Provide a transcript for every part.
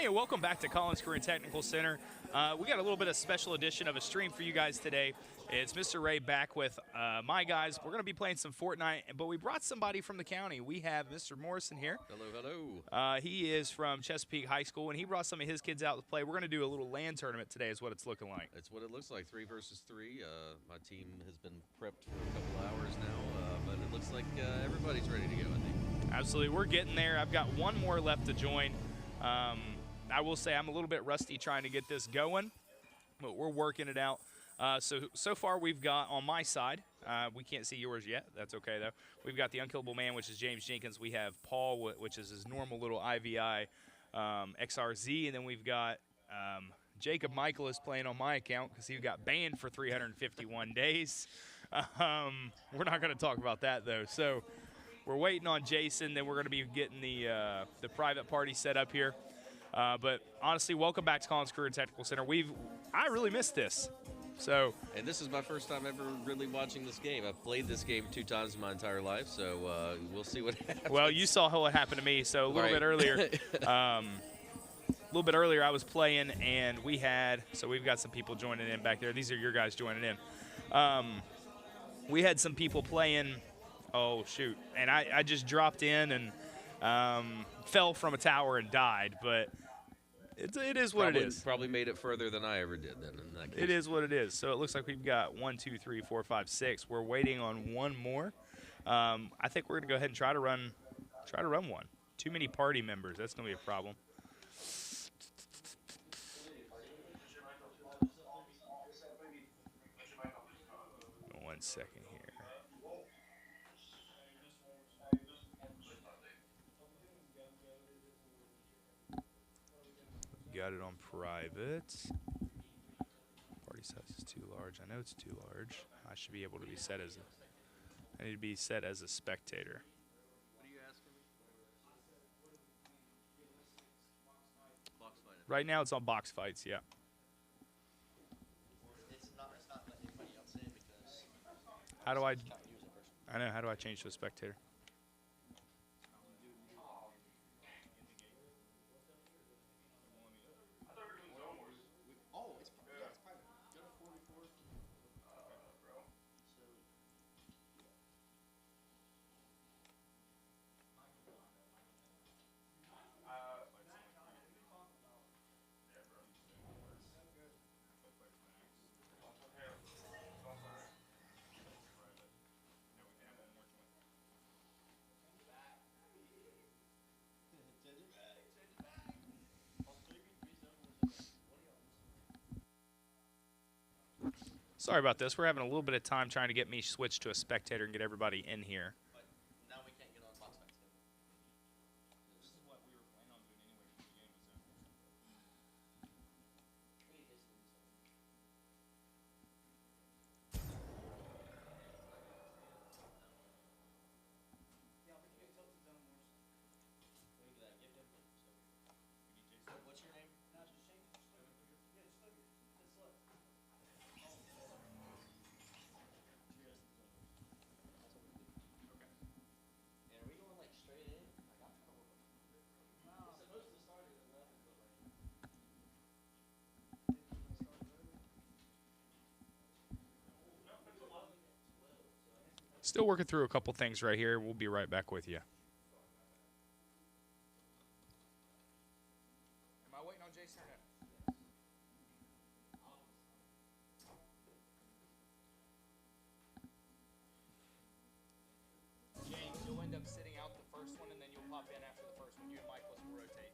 Hey, and welcome back to Collins Career Technical Center. We got a little bit of special edition of a stream for you guys today. It's Mr. Ray back with my guys. We're going to be playing some Fortnite, but we brought somebody from the county. We have Mr. Morrison here. Hello, hello. He is from Chesapeake High School, and he brought some of his kids out to play. We're going to do a little LAN tournament today is what it's looking like. That's what it looks like, 3 versus 3. My team has been prepped for a couple hours now, but it looks like everybody's ready to go, I think. Absolutely. We're getting there. I've got one more left to join. I will say I'm a little bit rusty trying to get this going, but we're working it out. So far we've got on my side, we can't see yours yet. That's okay, though. We've got the Unkillable Man, which is James Jenkins. We have Paul, which is his normal little IVI XRZ. And then we've got Jacob Michael is playing on my account because he got banned for 351 days. We're not going to talk about that, though. So we're waiting on Jason. Then we're going to be getting the private party set up here. But honestly, welcome back to Collins Career Technical Center. I really missed this. And this is my first time ever really watching this game. I've played this game 2 times in my entire life, so we'll see what happens. Well, you saw what happened to me. So a little bit earlier, I was playing, and we've got some people joining in back there. These are your guys joining in. We had some people playing. Oh shoot! And I just dropped in and fell from a tower and died, but. It is what it is. Probably made it further than I ever did then in that case. It is what it is. So it looks like we've got 1, 2, 3, 4, 5, 6. We're waiting on one more. I think we're gonna go ahead and try to run one. Too many party members. That's gonna be a problem. One second here. Got it on private. Party size is too large. I know it's too large. I should be able to be set as I need to be set as a spectator. What are you asking me? Box fight. Right now it's on box fights, yeah. It's not letting anybody else in because How do I change to a spectator? Sorry about this. We're having a little bit of time trying to get me switched to a spectator and get everybody in here. but now we can't get on box fights. This is what we were planning on doing anyway for the game. What's your name? And are we going like straight in? It's supposed to start at 11, but Still working through a couple things right here. We'll be right back with you. Am I waiting on Jason or no? James, you'll end up sitting out the first one, and then you'll pop in after the first one. You and Michael will rotate.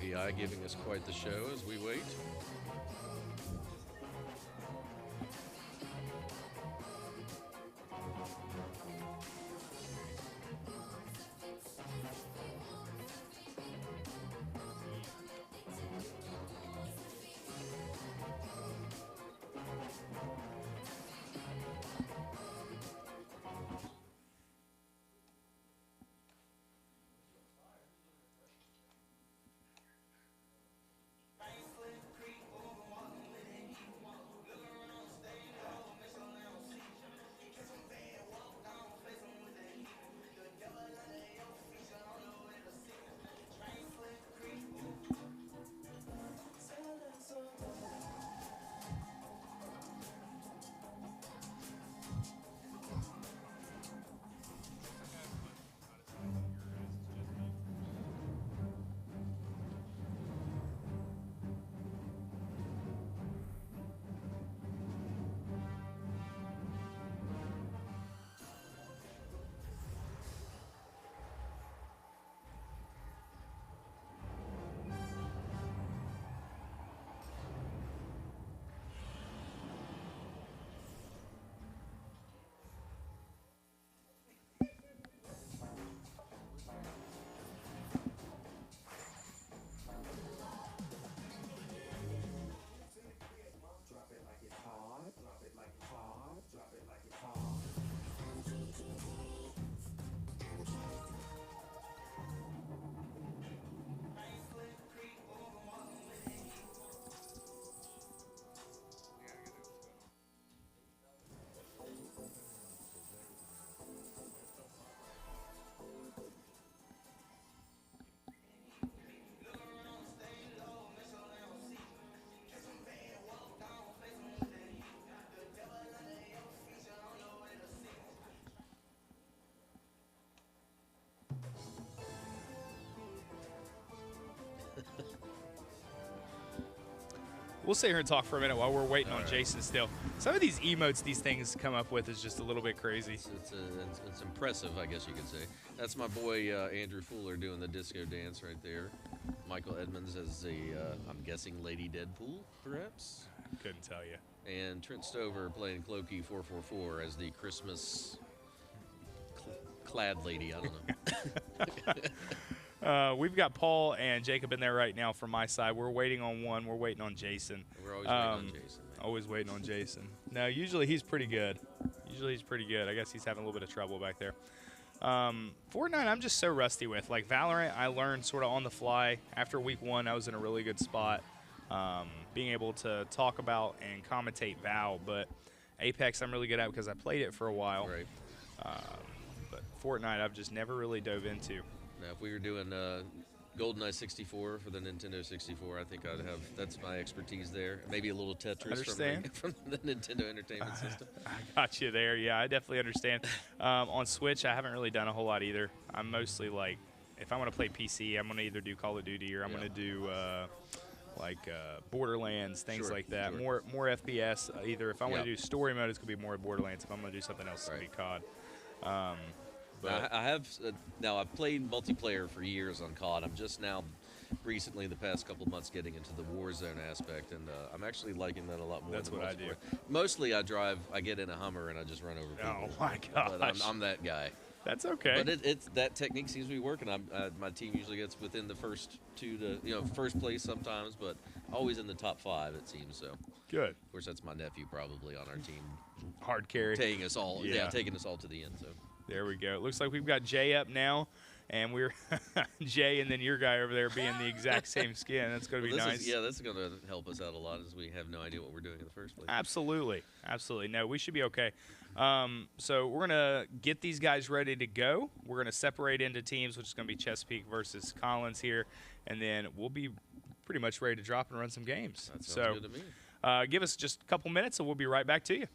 IVI giving us quite the show as we wait. we'll sit here and talk for a minute while we're waiting on right. Jason still. Some of these emotes these things come up with is just a little bit crazy. It's impressive, I guess you could say. That's my boy Andrew Fuller doing the disco dance right there. Michael Edmonds as I'm guessing Lady Deadpool, perhaps. Couldn't tell you. And Trent Stover playing Clokey 444 as the Christmas clad lady. I don't know. We've got Paul and Jacob in there right now from my side. We're waiting on one. We're waiting on Jason. We're always waiting on Jason. Man. Always waiting on Jason. No, usually he's pretty good. I guess he's having a little bit of trouble back there. Fortnite, I'm just so rusty with. Like Valorant, I learned sort of on the fly. After week 1, I was in a really good spot, being able to talk about and commentate Val. But Apex, I'm really good at because I played it for a while. Right. But Fortnite, I've just never really dove into. Now, if we were doing GoldenEye 64 for the Nintendo 64, I think I'd have. That's my expertise there. Maybe a little Tetris from the Nintendo Entertainment System. I got you there. Yeah, I definitely understand. On Switch, I haven't really done a whole lot either. I'm mostly like, if I want to play PC, I'm going to either do Call of Duty or I'm going to do Borderlands, things like that. Sure. More FPS. Either if I want to do story mode, it's going to be more Borderlands. If I'm going to do something else, it's going to be COD. But I have now. I've played multiplayer for years on COD. I'm just now, recently, the past couple of months, getting into the Warzone aspect, and I'm actually liking that a lot more. That's than what I do. Mostly, I get in a Hummer and I just run over people. Oh my gosh! But I'm that guy. That's okay. But it's that technique seems to be working. My team usually gets within the first first place sometimes, but always in the top 5 it seems. So good. Of course, that's my nephew probably on our team, hard carry, taking us all to the end. So. There we go. It looks like we've got Jay up now, and we're Jay and then your guy over there being the exact same skin. That's going to be nice. That's going to help us out a lot as we have no idea what we're doing in the first place. Absolutely. No, we should be okay. So we're going to get these guys ready to go. We're going to separate into teams, which is going to be Chesapeake versus Collins here, and then we'll be pretty much ready to drop and run some games. That sounds good to me. Give us just a couple minutes, and we'll be right back to you.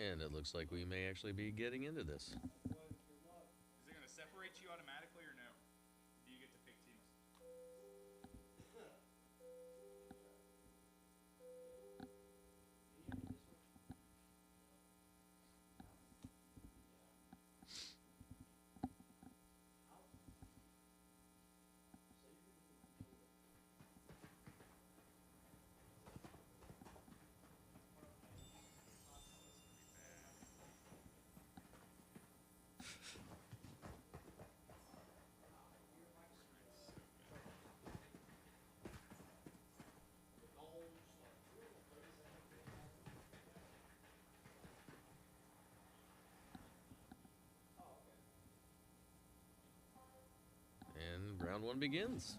And it looks like we may actually be getting into this. Is it going to separate you automatically or no? Do you get to pick teams? And round 1 begins.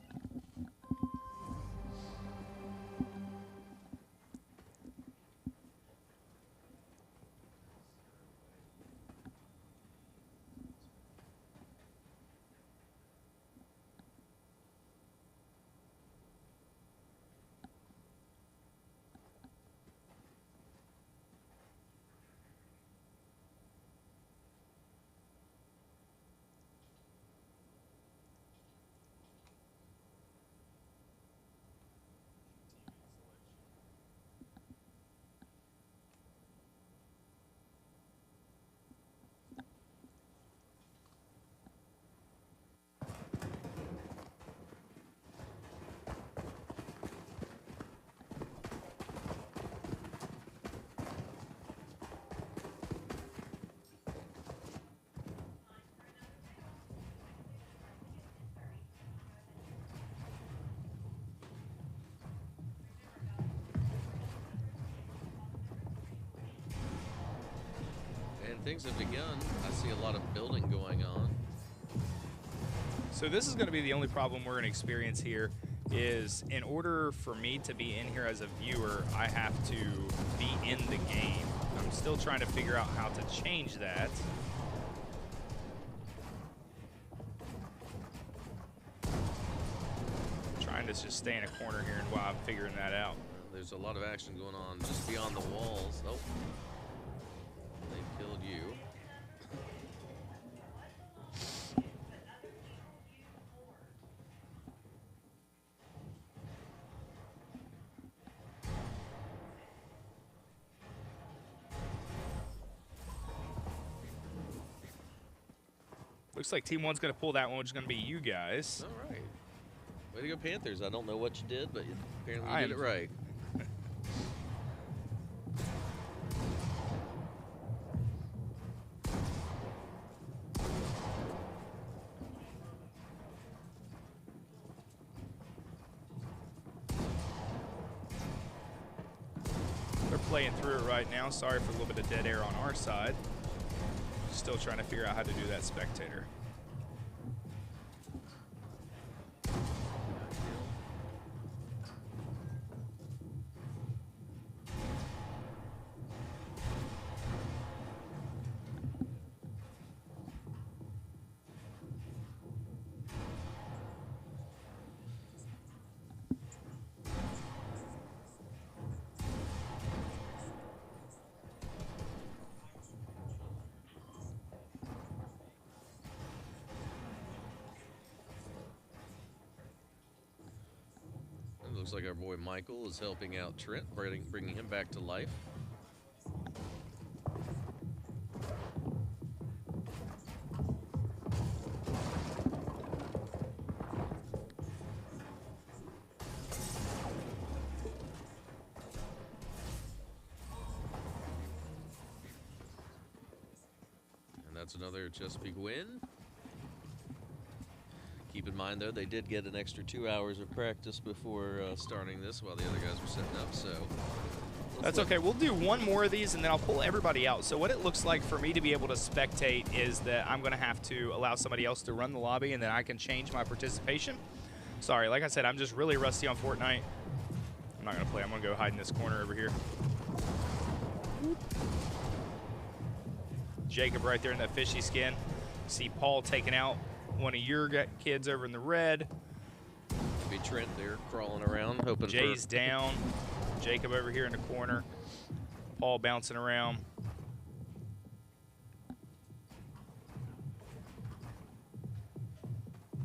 And things have begun. I see a lot of building going on. So this is going to be the only problem we're going to experience here is in order for me to be in here as a viewer, I have to be in the game. I'm still trying to figure out how to change that. Trying to just stay in a corner here and while I'm figuring that out. There's a lot of action going on just beyond the walls. Oh, they killed you. Looks like Team 1's going to pull that one, which is going to be you guys. All right. Way to go, Panthers. I don't know what you did, but apparently you did it right. They're playing through it right now. Sorry for a little bit of dead air on our side. Still trying to figure out how to do that spectator. Looks like our boy Michael is helping out Trent, bringing him back to life. And that's another Chesapeake win. Keep in mind, though, they did get an extra 2 hours of practice before starting this while the other guys were setting up, so... That's okay. We'll do one more of these, and then I'll pull everybody out. So what it looks like for me to be able to spectate is that I'm going to have to allow somebody else to run the lobby, and then I can change my participation. Sorry, like I said, I'm just really rusty on Fortnite. I'm not going to play. I'm going to go hide in this corner over here. Jacob right there in that fishy skin. See Paul taking out one of your kids over in the red. Be Trent there crawling around, hoping Jay's down. Jacob over here in the corner. Paul bouncing around.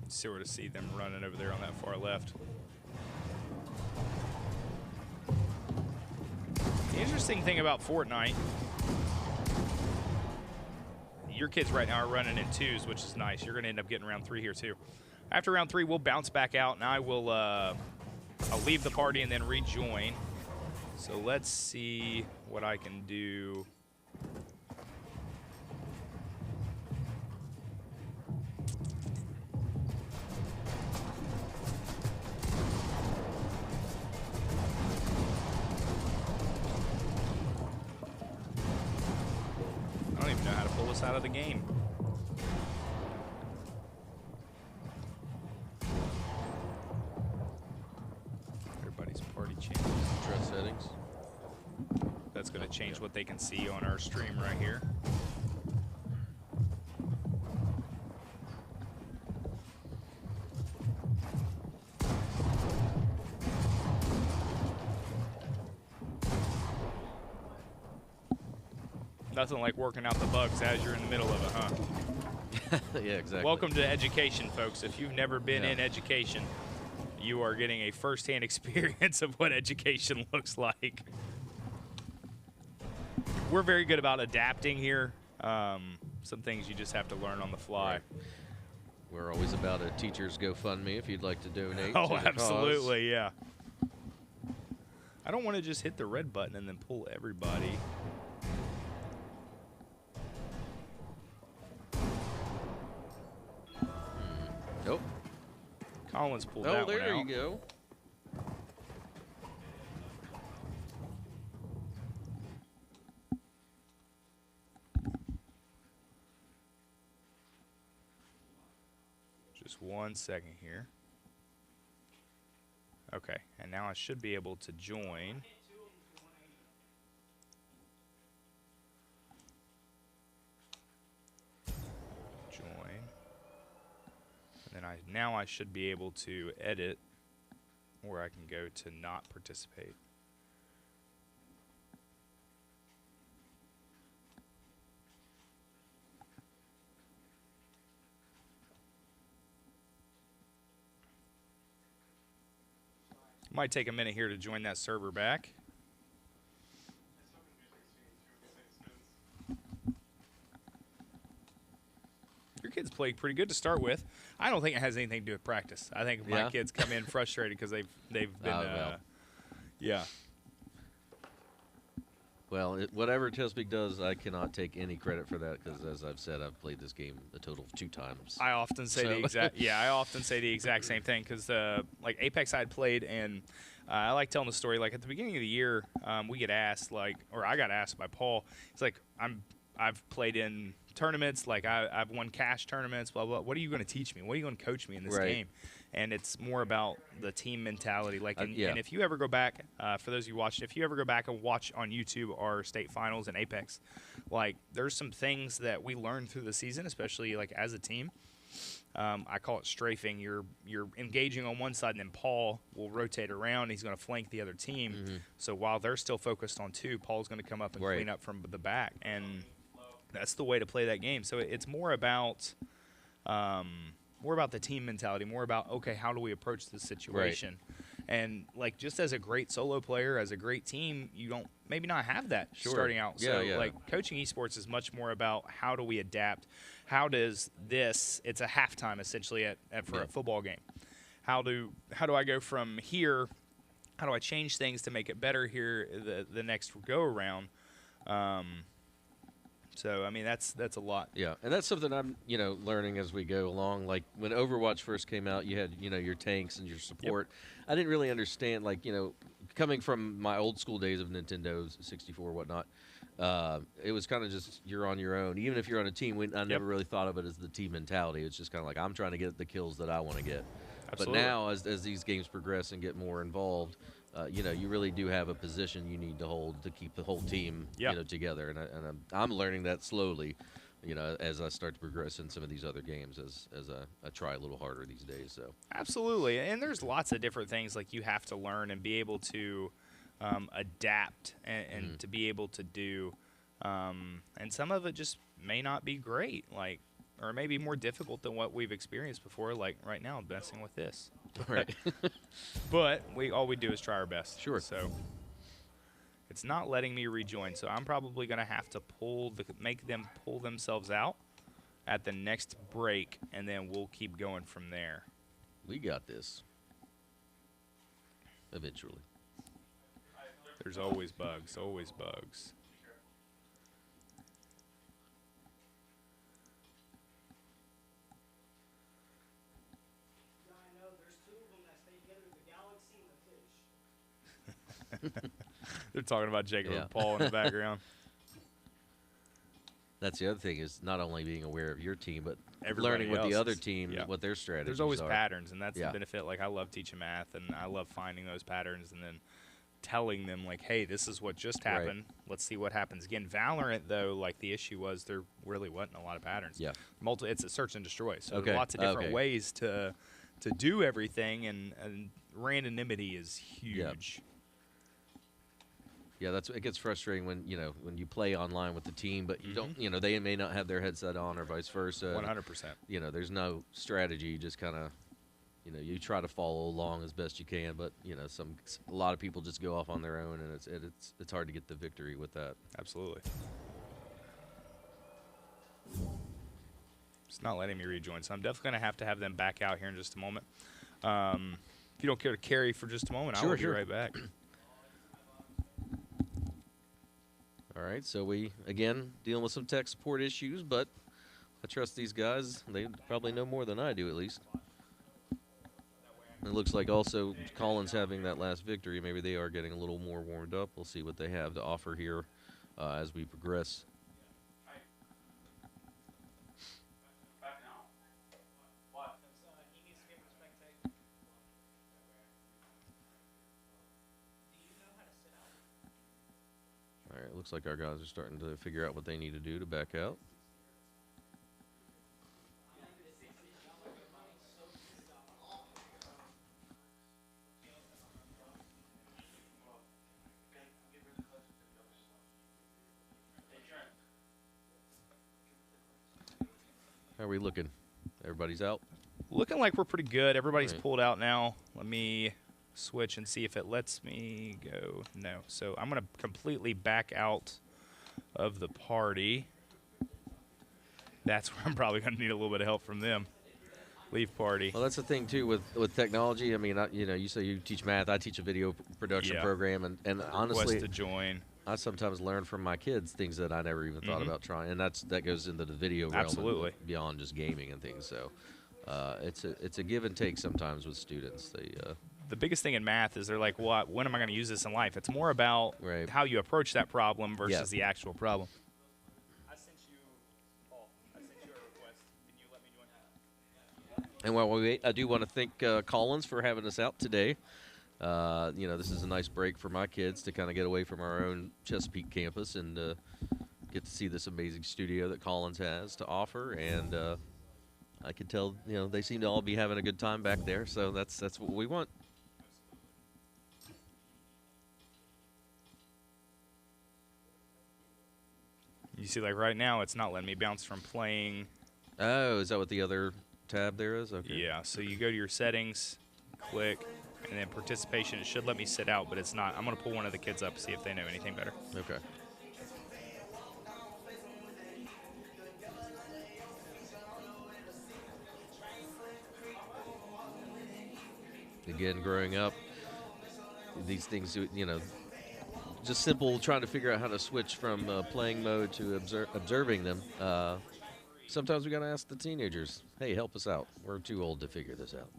Sort of see them running over there on that far left. The interesting thing about Fortnite, your kids right now are running in twos, which is nice. You're going to end up getting round 3 here too. After round 3, we'll bounce back out, and I will I'll leave the party and then rejoin. So let's see what I can do. I don't even know how to pull us out of the game. Everybody's party changes. Dress settings. That's going to change what they can see on our stream right here. Nothing like working out the bugs as you're in the middle of it, huh? Yeah, exactly. Welcome to education, folks. If you've never been in education, you are getting a first-hand experience of what education looks like. We're very good about adapting here. Some things you just have to learn on the fly. Right. We're always about a teacher's GoFundMe if you'd like to donate. Oh, to the absolutely, yeah. I don't want to just hit the red button and then pull everybody. Nope. Collins pulled that one out. Oh, there you go. Just 1 second here. Okay, and now I should be able to join. Join. And then now I should be able to edit, or I can go to not participate. Might take a minute here to join that server back. Your kids played pretty good to start with. I don't think it has anything to do with practice. I think my kids come in frustrated because they've been well. yeah. Well, whatever Chesapeake does, I cannot take any credit for that because, as I've said, I've played this game a total of 2 times. I often say the exact I often say the exact same thing because like Apex I had played, and I like telling the story. Like at the beginning of the year, we get asked or I got asked by Paul. It's like I've played in tournaments, like I've won cash tournaments, blah blah. What are you going to teach me? What are you going to coach me in this game? And it's more about the team mentality. Like, and if you ever go back, for those of you watching, if you ever go back and watch on YouTube our state finals and Apex, like there's some things that we learned through the season, especially like as a team. I call it strafing. You're engaging on one side, and then Paul will rotate around. He's going to flank the other team. So while they're still focused on 2, Paul's going to come up and clean up from the back, and that's the way to play that game. So it's more about the team mentality, more about, okay, how do we approach this situation? And like just as a great solo player, as a great team, you don't maybe not have that starting out. So like coaching esports is much more about how do we adapt? How does this? It's a halftime essentially for a football game. How do I go from here? How do I change things to make it better here the next go around? So I mean that's a lot. Yeah, and that's something I'm learning as we go along. Like when Overwatch first came out, you had your tanks and your support. I didn't really understand, like coming from my old school days of Nintendo 64 whatnot. It was kind of just you're on your own. Even if you're on a team, I never really thought of it as the team mentality. It's just kind of like I'm trying to get the kills that I want to get. Absolutely. But now, as these games progress and get more involved, you really do have a position you need to hold to keep the whole team together. And I'm learning that slowly, as I start to progress in some of these other games as I try a little harder these days. So absolutely, and there's lots of different things like you have to learn and be able to adapt and to be able to do, and some of it just may not be great, like, or maybe more difficult than what we've experienced before, like right now messing with this. Right. But all we do is try our best. Sure. So it's not letting me rejoin, so I'm probably going to have to make them pull themselves out at the next break, and then we'll keep going from there. We got this. Eventually. There's always bugs, always bugs. They're talking about Jacob and Paul in the background. That's the other thing, is not only being aware of your team, but everybody learning with the other team what their strategies are. There's always patterns, and that's the benefit. Like, I love teaching math, and I love finding those patterns and then telling them, like, hey, this is what just happened. Let's see what happens again. Valorant, though, like, the issue was there really wasn't a lot of patterns. Yeah. It's a search and destroy, so there's lots of different ways to do everything, and randomity is huge. Yeah, it gets frustrating when you play online with the team, but you don't, they may not have their headset on or vice versa. 100%. There's no strategy. You just kind of, you try to follow along as best you can, but a lot of people just go off on their own, and it's hard to get the victory with that. Absolutely. It's not letting me rejoin, so I'm definitely going to have them back out here in just a moment. If you don't care to carry for just a moment, I will be right back. All right, so we, again, dealing with some tech support issues, but I trust these guys. They probably know more than I do, at least. It looks like also Colin's having that last victory. Maybe they are getting a little more warmed up. We'll see what they have to offer here as we progress. Looks like our guys are starting to figure out what they need to do to back out. How are we looking? Everybody's out? Looking like we're pretty good. Everybody's Right. pulled out now. Let me switch and see if it lets me go. No. So I'm going to completely back out of the party. That's where I'm probably going to need a little bit of help from them. Leave party. Well, that's the thing too with technology. I mean, you say you teach math. I teach a video production Yeah. program, and honestly, Request to join. I sometimes learn from my kids things that I never even thought Mhm. about trying, and that goes into the video realm and Absolutely. beyond just gaming and things. So, it's a give and take sometimes with students. The biggest thing in math is they're like, "What? When am I going to use this in life?" It's more about Right. how you approach that problem versus Yeah. the actual problem. I sent you, Paul. I sent you a request. Can you let me join? And while we wait, I do want to thank Collins for having us out today. This is a nice break for my kids to kind of get away from our own Chesapeake campus and get to see this amazing studio that Collins has to offer. And I can tell, they seem to all be having a good time back there. So that's what we want. You see, like right now, it's not letting me bounce from playing. Oh, is that what the other tab there is? Okay. Yeah. So you go to your settings, click, and then participation. It should let me sit out, but it's not. I'm going to pull one of the kids up, see if they know anything better. Okay. Again, growing up, these things, just simple trying to figure out how to switch from playing mode to observing them. Sometimes we got to ask the teenagers, hey, help us out. We're too old to figure this out.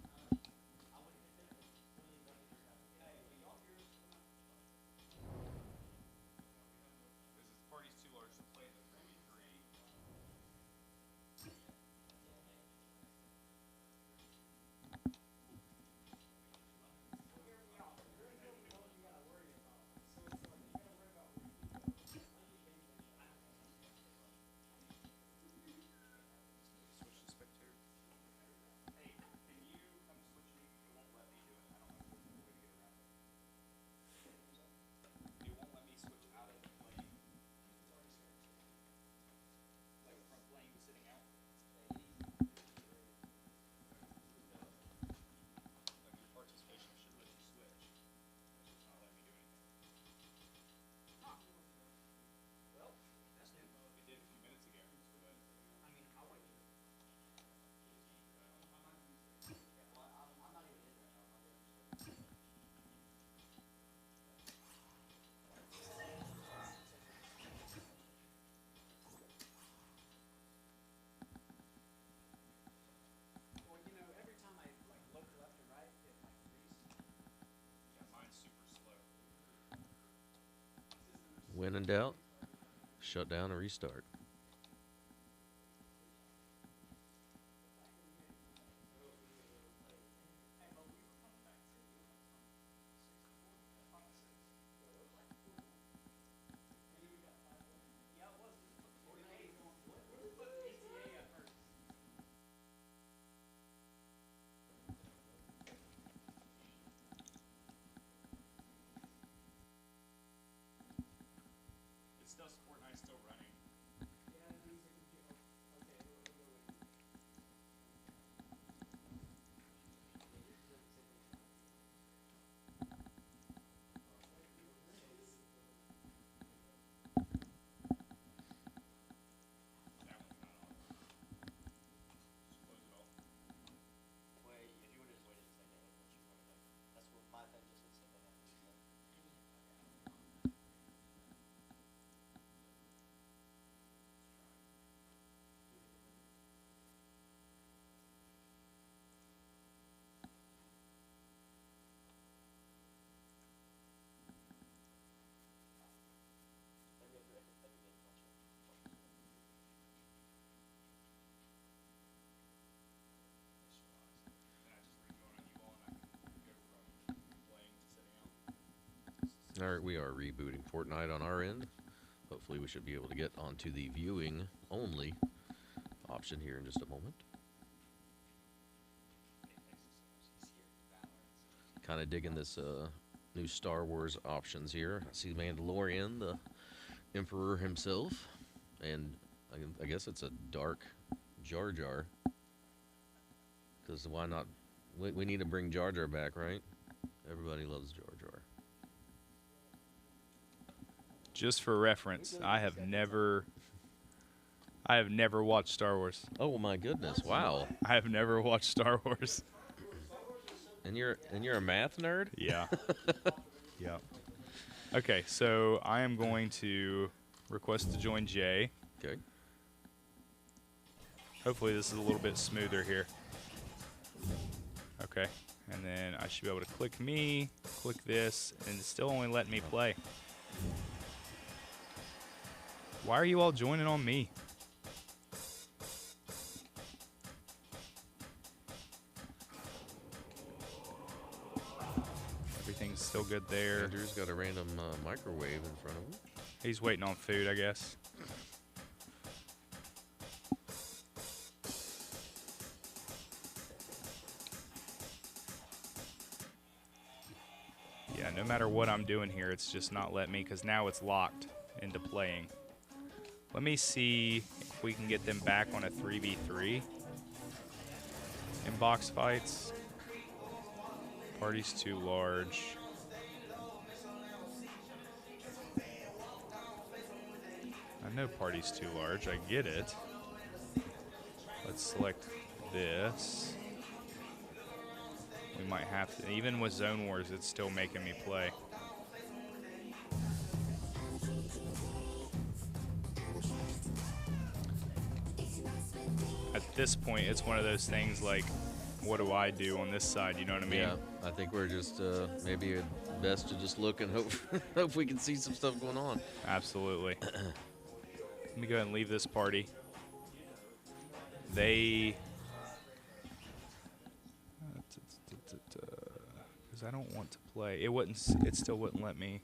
When in doubt, shut down and restart. It's still Fortnite's still running. Wait, if you would have just waited a second, it would let you run it up. That's what my thing just said they have to do that. Maybe if you're at the game, watch it. All right, we are rebooting Fortnite on our end. Hopefully we should be able to get onto the viewing only option here in just a moment. Kind of digging this new Star Wars options here. I see Mandalorian, the Emperor himself, and I guess it's a dark Jar Jar. Because why not? We need to bring Jar Jar back, right? Everybody loves Jar Jar. Just for reference, I have never watched Star Wars. Oh my goodness! Wow. I have never watched Star Wars. And you're a math nerd? Yeah. Yeah. Okay, so I am going to request to join Jay. Okay. Hopefully this is a little bit smoother here. Okay, and then I should be able to click me, click this, and it's still only letting me play. Why are you all joining on me? Everything's still good there. Andrew's got a random microwave in front of him. He's waiting on food, I guess. Yeah, no matter what I'm doing here, it's just not letting me because now it's locked into playing. Let me see if we can get them back on a 3v3 in box fights. Party's too large. I know party's too large. I get it. Let's select this. We might have to. Even with Zone Wars, it's still making me play. At this point, it's one of those things like, what do I do on this side? You know what I mean? Yeah, I think we're just maybe best to just look and hope hope we can see some stuff going on. Absolutely. Let me go ahead and leave this party. They... Because I don't want to play. It wouldn't. It still wouldn't let me.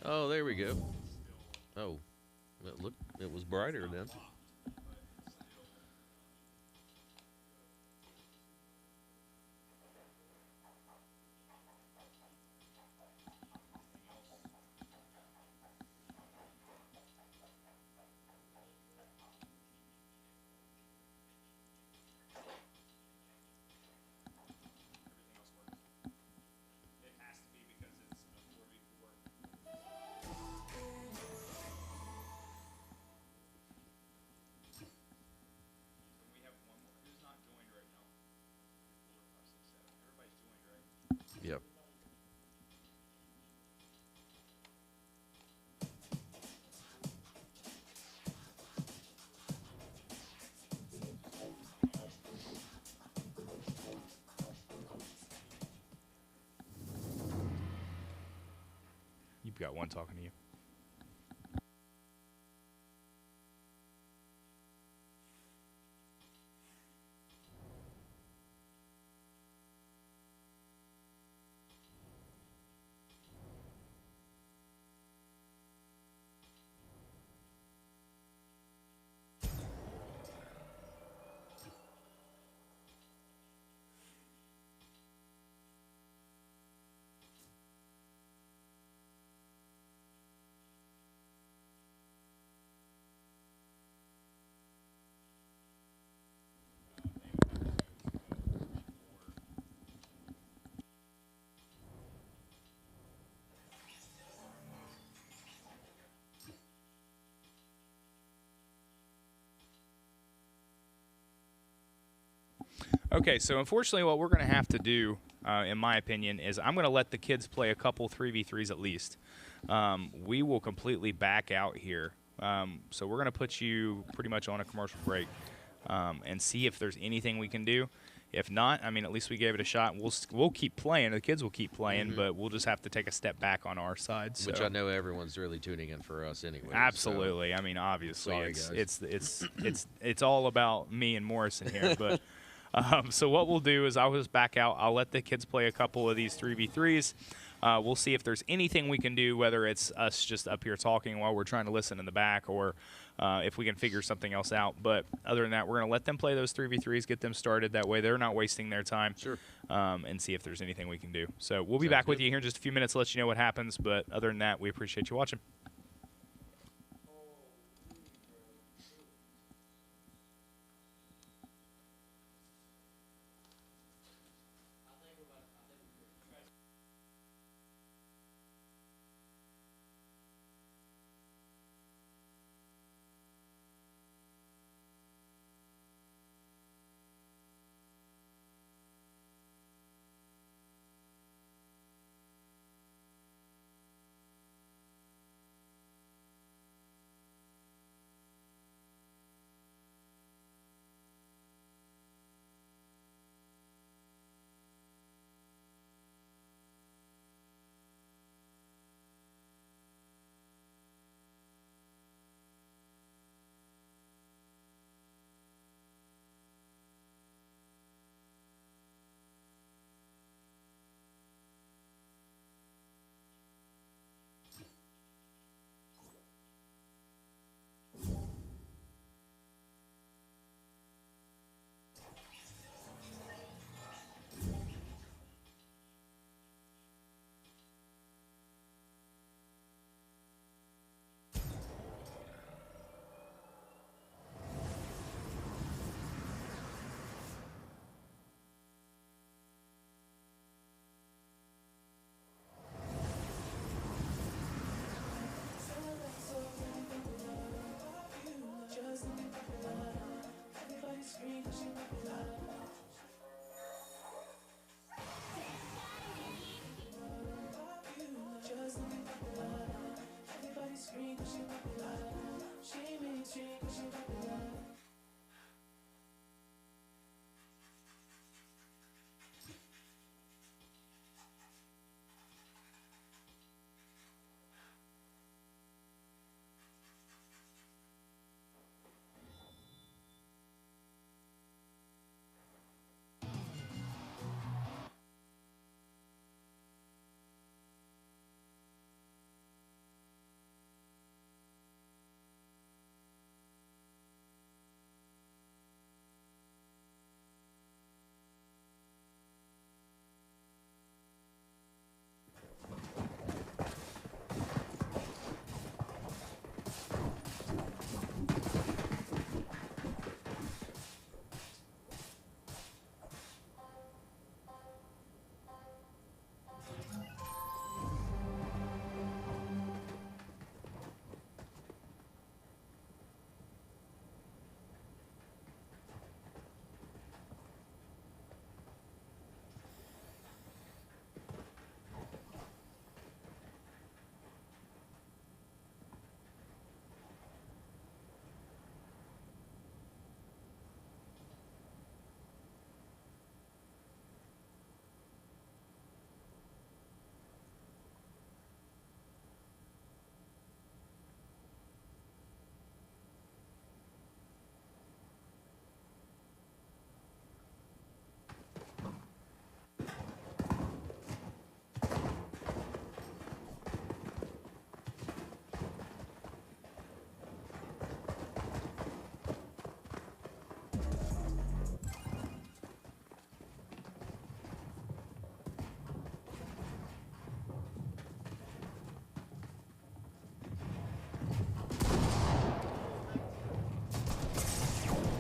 Oh, there we go. Oh, look, it was brighter then. Yep. You've got one talking to you. Okay, so unfortunately what we're going to have to do, in my opinion, is I'm going to let the kids play a couple 3v3s at least. We will completely back out here. So we're going to put you pretty much on a commercial break and see if there's anything we can do. If not, I mean, at least we gave it a shot. We'll keep playing. The kids will keep playing, but we'll just have to take a step back on our side. So. Which I know everyone's really tuning in for us anyway. Absolutely. So. I mean, obviously, Sorry, it's all about me and Morrison here. But so what we'll do is I'll just back out. I'll let the kids play a couple of these 3v3s. We'll see if there's anything we can do, whether it's us just up here talking while we're trying to listen in the back, or if we can figure something else out. But other than that, we're going to let them play those 3v3s, get them started. That way they're not wasting their time. Sure. And see if there's anything we can do. So we'll be back with you here in just a few minutes to let you know what happens. But other than that, we appreciate you watching.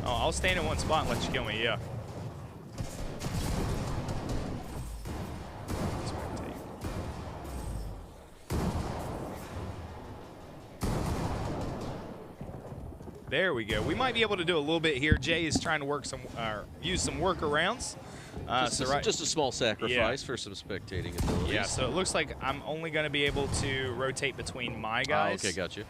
I'll stand in one spot and let you kill me, yeah. There we go. We might be able to do a little bit here. Jay is trying to work some, use some workarounds. Just a small sacrifice for some spectating abilities. Yeah, so it looks like I'm only going to be able to rotate between my guys. Oh, okay, got you.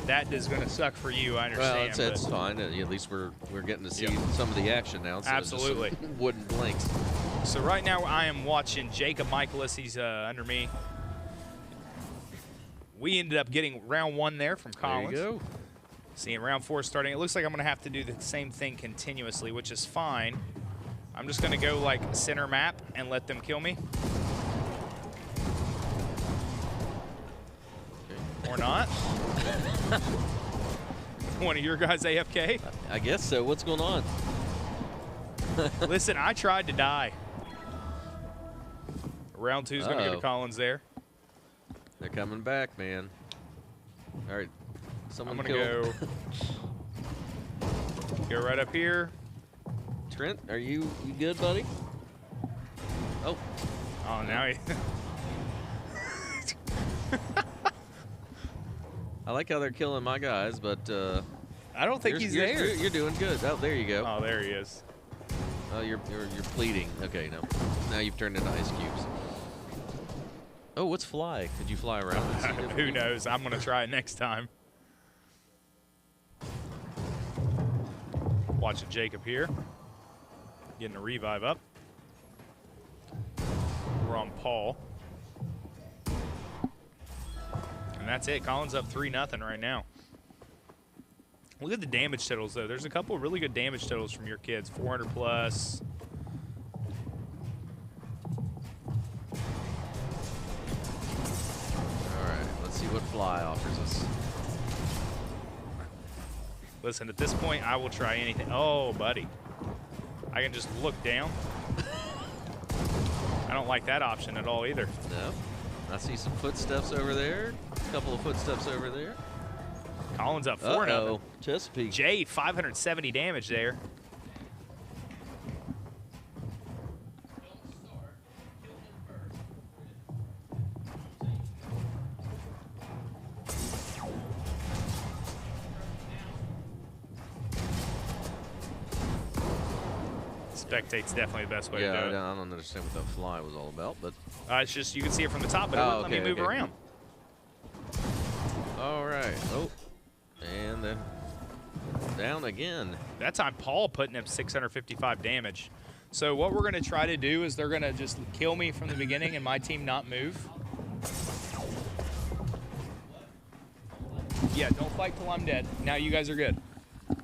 That is going to suck for you, I Well, understand. it's fine. At least we're getting to see Yeah. some of the action now. Instead Absolutely. Of just some wooden blanks. So right now I am watching Jacob Michaelis. He's under me. We ended up getting round 1 there from Collins. There you go. Seeing round 4 starting. It looks like I'm going to have to do the same thing continuously, which is fine. I'm just going to go like center map and let them kill me. Okay. Or not. One of your guys AFK? I guess so. What's going on? Listen, I tried to die. Round 2 is going to go to Collins there. They're coming back, man. All right. Someone I'm going to go right up here. Trent, are you good, buddy? Oh. Oh, now he... I like how they're killing my guys, but I don't think he's there. You're doing good. Oh, there you go. Oh, there he is. Oh, you're pleading. Okay, no. Now you've turned into ice cubes. Oh, what's fly? Could you fly around? And see Who different- knows? I'm going to try it next time. Watching Jacob here. Getting a revive up. We're on Paul. And that's it. Collins up 3-0 right now. Look at the damage totals, though. There's a couple of really good damage totals from your kids. 400 plus. All right, let's see what fly offers us. Listen, at this point, I will try anything. Oh, buddy. I can just look down. I don't like that option at all either. No. I see some footsteps over there. A couple of footsteps over there. Collins up 4-0. Chesapeake. Jay, 570 damage there. Spectate's definitely the best way Yeah, to I do it. don't understand what that fly was all about, but It's just, you can see it from the top, but it Oh, wouldn't let me okay, move okay. around. all right. Oh, and then down again. That time, Paul putting up 655 damage. So what we're going to try to do is they're going to just kill me from the beginning and my team not move. Yeah, don't fight till I'm dead. Now you guys are good. All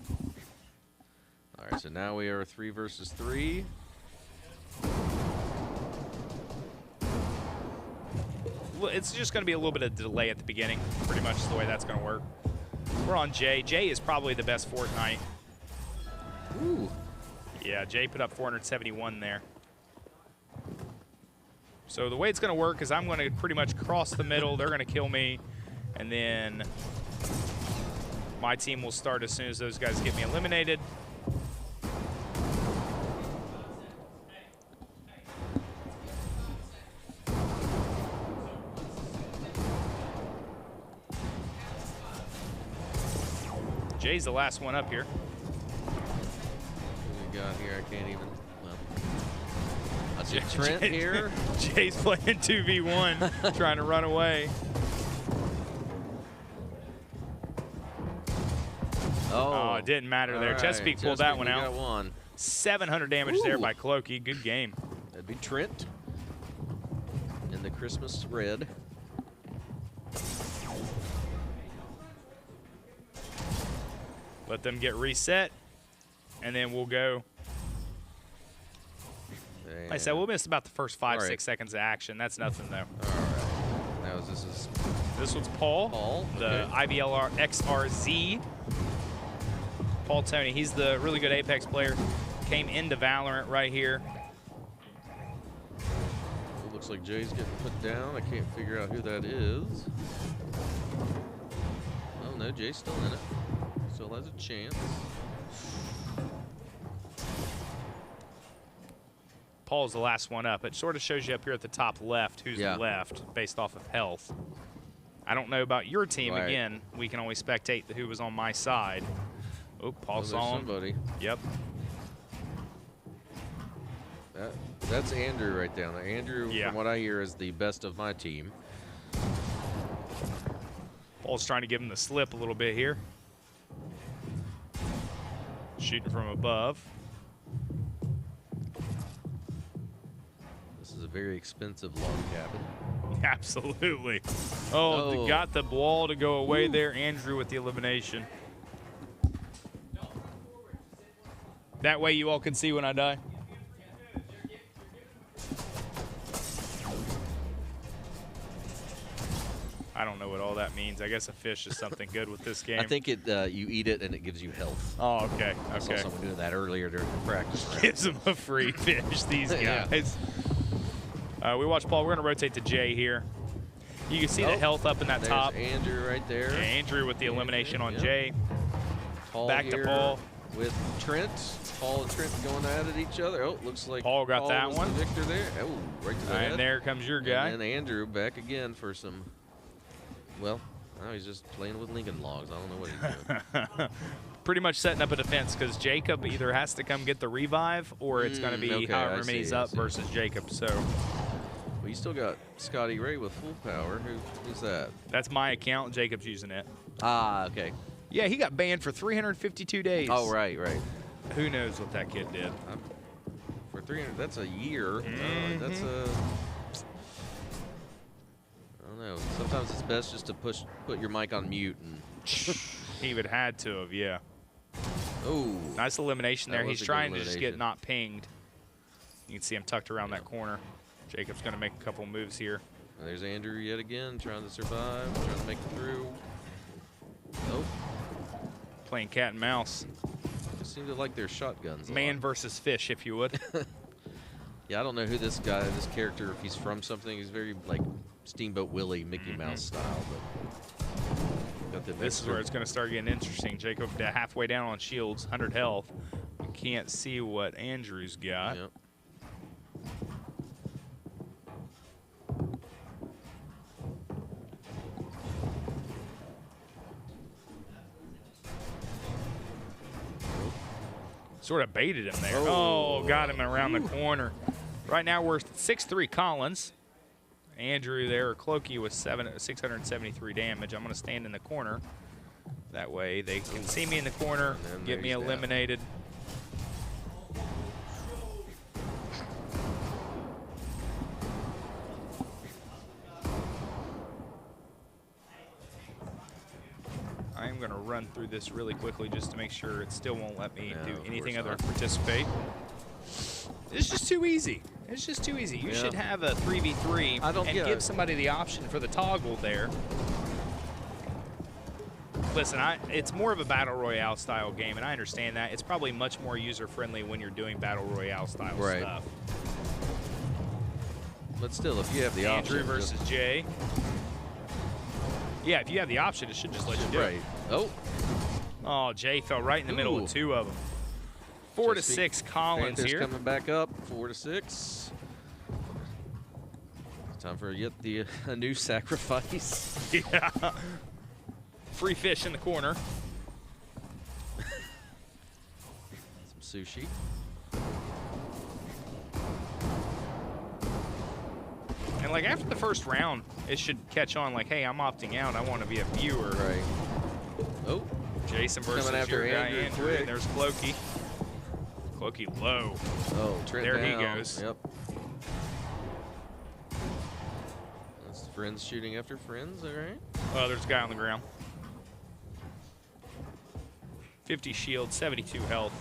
right, so now we are 3 versus 3. Well, it's just going to be a little bit of delay at the beginning. Pretty much is the way that's going to work. We're on Jay. Jay is probably the best Fortnite. Ooh. Yeah, Jay put up 471 there. So the way it's going to work is I'm going to pretty much cross the middle. They're going to kill me. And then my team will start as soon as those guys get me eliminated. Jay's the last one up here. What we got here? I can't even. Well, I see Trent here. Jay's playing 2v1, trying to run away. Oh, it didn't matter there. All right, Chesapeake pulled that one we out. got one. 700 damage there Ooh. by Clokey. Good game. That'd be Trent in the Christmas red. Let them get reset, and then we'll go. Like I said, we'll miss about the first 5, All right. 6 seconds of action. That's nothing, though. All right. Now this is This one's Paul, Paul. the Okay. IBLR XRZ. Paul Tony, he's the really good Apex player. Came into Valorant right here. It looks like Jay's getting put down. I can't figure out who that is. Oh no, Jay's still in it. Still has a chance. Paul's the last one up. It sort of shows you up here at the top left who's Yeah. left based off of health. I don't know about your team. Right. Again, we can only spectate who was on my side. Oh, Paul Oh, there's saw him. somebody. Yep. That's Andrew right down there. Andrew, Yeah. from what I hear, is the best of my team. Paul's trying to give him the slip a little bit here. Shooting from above. This is a very expensive log cabin. Absolutely. Oh, they got the wall to go away there. Andrew with the elimination. That way you all can see when I die. I don't know what all that means. I guess a fish is something good with this game. I think it you eat it and it gives you health. Oh, okay. I saw someone doing that earlier during the practice round. Gives them a free fish, these guys. Yeah. We watch Paul. We're going to rotate to Jay here. You can see the health up in that top. Andrew right there. Yeah, Andrew with the elimination on Jay. Paul back to Paul. With Trent. Paul and Trent going at it each other. Oh, looks like Paul got that was one. The victor there. Oh, right to the head. And there comes your guy. And then Andrew back again for some, well, now he's just playing with Lincoln logs. I don't know what he's doing. Pretty much setting up a defense because Jacob either has to come get the revive or it's going to be however many he's up versus Jacob. So. Well, you still got Scotty Ray with full power. Who's that? That's my account. Jacob's using it. Ah, okay. Yeah, he got banned for 352 days. Oh, right. Who knows what that kid did? For 300, that's a year. That's a. I don't know. Sometimes it's best just to put your mic on mute and. He would had to have, yeah. Oh. Nice elimination there. He's trying to just get not pinged. You can see him tucked around that corner. Jacob's going to make a couple moves here. And there's Andrew yet again, trying to survive, trying to make it through. Nope. Playing cat and mouse. They seem to like their shotguns. Man versus fish, if you would. Yeah, I don't know who this character, if he's from something. He's very like Steamboat Willie, Mickey Mouse style. But got this is where it's going to start getting interesting. Jacob halfway down on shields, 100 health. You can't see what Andrew's got. Yep. Sort of baited him there. Oh, got him around the corner. Right now we're 6-3 Collins. Andrew there, or Clokey, with 673 damage. I'm going to stand in the corner. That way they can see me in the corner, get me eliminated. I'm going to run through this really quickly just to make sure it still won't let me do anything other than participate. It's just too easy. It's just too easy. You should have a 3v3 and give somebody the option for the toggle there. Listen, it's more of a Battle Royale style game, and I understand that. It's probably much more user-friendly when you're doing Battle Royale style stuff. But still, if you have the option. Andrew versus Jay. Yeah, if you have the option, it should just let you do it. Oh, Jay fell right in the middle of two of them. 4-6 Collins here. Coming back up, 4-6. Time for yet a new sacrifice. Yeah. Free fish in the corner. Some sushi. And like after the first round, it should catch on like, hey, I'm opting out. I want to be a viewer. Right. Oh. Jason versus your guy Andrew. And there's Clokey. Clokey low. Oh, Trent there down. He goes. Yep. That's friends shooting after friends, all right? Oh, there's a guy on the ground. 50 shield, 72 health.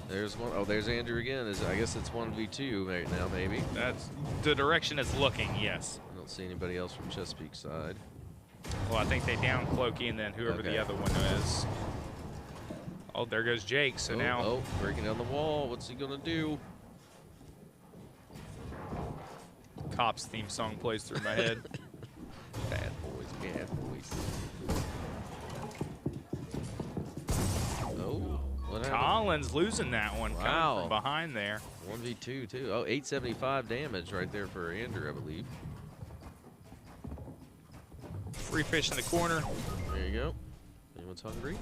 There's one. Oh, there's Andrew again. I guess it's 1v2 right now, maybe. That's the direction it's looking, yes. I don't see anybody else from Chesapeake side. Well, I think they down Clokey and then whoever the other one is. Oh, there goes Jake. So now. Oh, breaking down the wall. What's he going to do? Cops theme song plays through my head. Bad boys, bad boys. Oh, what happened? Collins losing that one. Wow. Coming from behind there. 1v2 too. Oh, 875 damage right there for Andrew, I believe. Free fish in the corner. There you go. Anyone's hungry?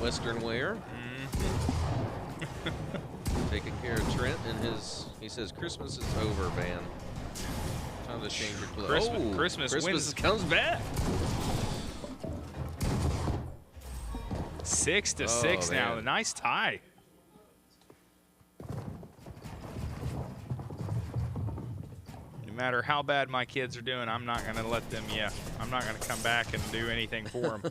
Western wear. Taking care of Trent and his, he says, Christmas is over, man. Time to change your clothes. Christmas wins. Comes back. 6-6 now. man. A nice tie. No matter how bad my kids are doing, I'm not going to let them, I'm not going to come back and do anything for them.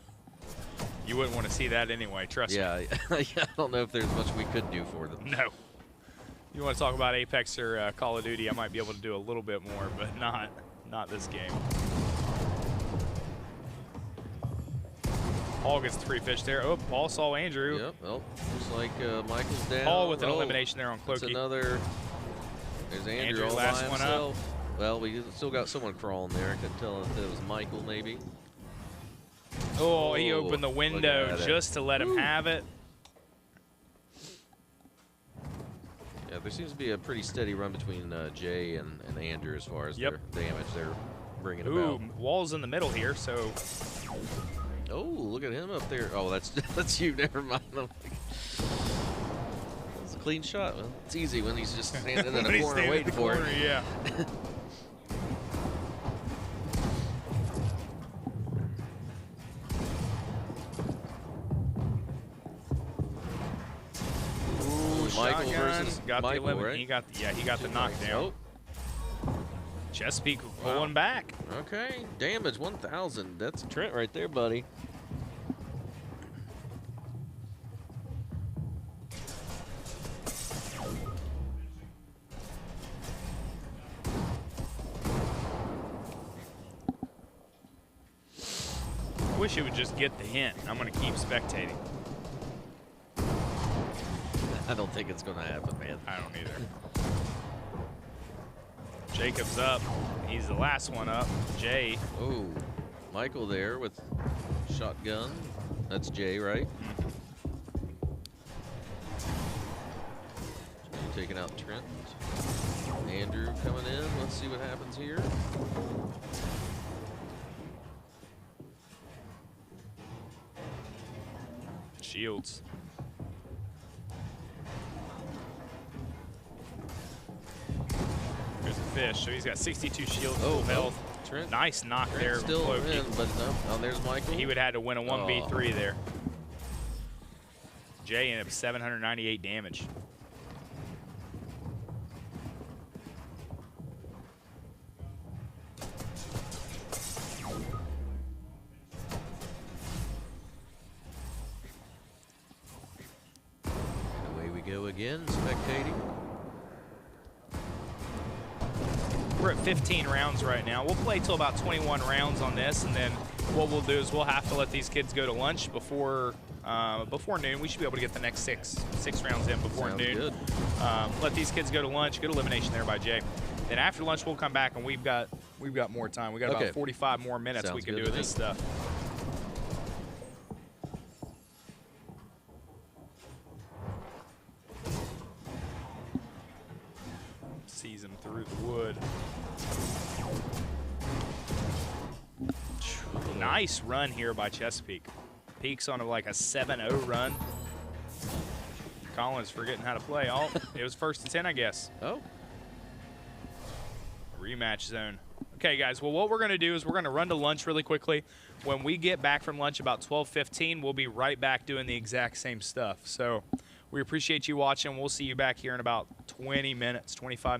You wouldn't want to see that anyway, trust me. Yeah, I don't know if there's much we could do for them. No. You want to talk about Apex or Call of Duty, I might be able to do a little bit more, but not this game. Paul gets the free fish there. Oh, Paul saw Andrew. Yep, well, looks like Michael's down. Paul with an elimination there on That's Clokey. another. There's Andrew all last by one himself. up. Well, we still got someone crawling there. I couldn't tell if it was Michael, maybe. Oh, he opened the look window at it. just to let him have it. Yeah, there seems to be a pretty steady run between Jay and Andrew as far as their damage they're bringing about. Wall's in the middle here, so. Oh, look at him up there. Oh, that's you. Never mind. It's a clean shot. Well, it's easy when he's just standing in a corner waiting for it. Yeah. Michael versus got Michael, the 11. right? He got the knockdown. Oh, Chesapeake pulling back. okay. Damage 1,000. That's Trent right there, buddy. I wish it would just get the hint. I'm going to keep spectating. I don't think it's going to happen, man. I don't either. Jacob's up. He's the last one up. Jay. Oh, Michael there with shotgun. That's Jay, right? Taking out Trent. Andrew coming in. Let's see what happens here. Shields. There's a fish. So he's got 62 shields, full health. Trent. Nice knock Trent there. still Clokey. in, but no. Oh, there's Michael. He would have had to win a 1v3 there. Jay ended up 798 damage. Away we go again, spectating. We're at 15 rounds right now. We'll play till about 21 rounds on this, and then what we'll do is we'll have to let these kids go to lunch before noon. We should be able to get the next six rounds in before Sounds noon. good. Let these kids go to lunch. Good elimination there by Jay. Then after lunch, we'll come back, and we've got more time. We got about 45 more minutes we can do with this stuff. Sees him through the wood. Nice run here by Chesapeake. Peaks on like a 7-0 run. Collins forgetting how to play. Oh, it was 1st and 10, I guess. Oh. Rematch zone. Okay, guys. Well, what we're going to do is we're going to run to lunch really quickly. When we get back from lunch about 12:15, we'll be right back doing the exact same stuff. So we appreciate you watching. We'll see you back here in about 20 minutes, 25 minutes.